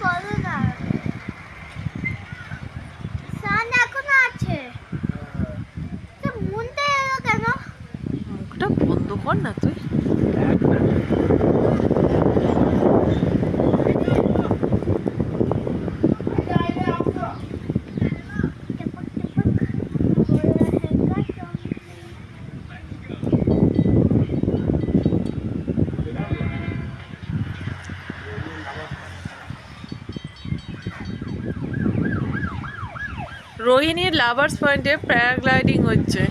করো না, সান এখনো আছে। তো মুনতে এলো কেন? মুখটা বন্ধ কর না তুই। রোহিণীর লাভার্স পয়েন্টে প্যারাগ্লাইডিং হচ্ছে।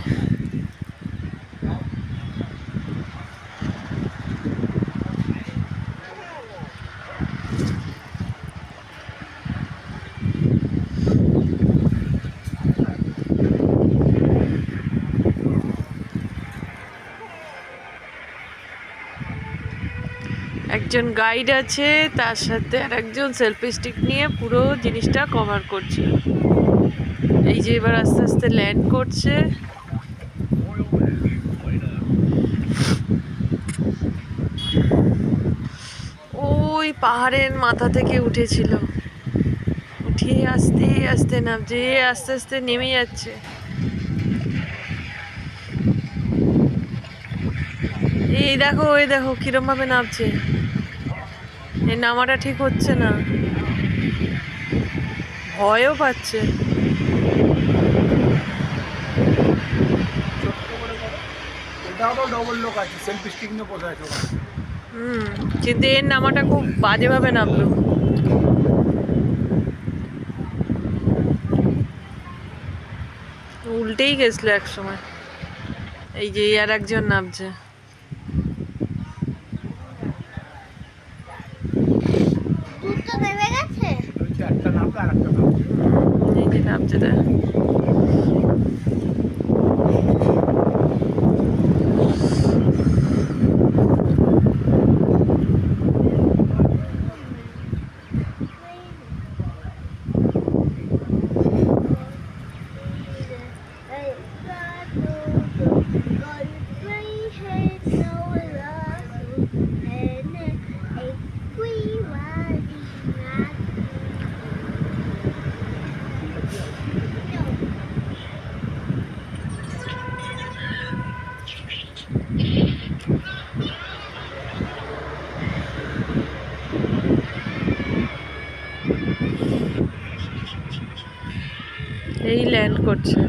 একজন গাইড আছে, তার সাথে আর একজন সেলফি স্টিক নিয়ে পুরো জিনিসটা কভার করছে। এই যে এবার আস্তে আস্তে ল্যান্ড করছে। ওই পাহাড়ের মাথা থেকে উঠেছিল, উঠিয়ে আস্তে আস্তে নামছে, আস্তে আস্তে নেমে যাচ্ছে। এই দেখো, ওই দেখো কিরম ভাবে নামছে। এই নামাটা ঠিক হচ্ছে না, ভয়ও পাচ্ছে। কিন্তু এর নামাটা খুব বাজেভাবে নামলো। উল্টেই গেছিল এক সময়। এই যে আর একজন নামছে। এই যে নামছে দেখ। এই ল্যান্ড করছে,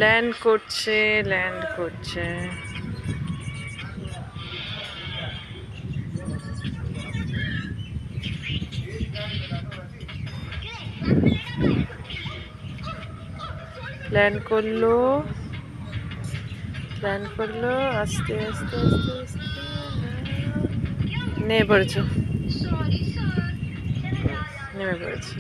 ল্যান্ড করছে, ল্যান্ড করছে। ল্যান্ড করলো, ল্যান্ড করলো, আস্তে আস্তে আস্তে আস্তে নেমে পড়েছে, নেমে পড়েছে।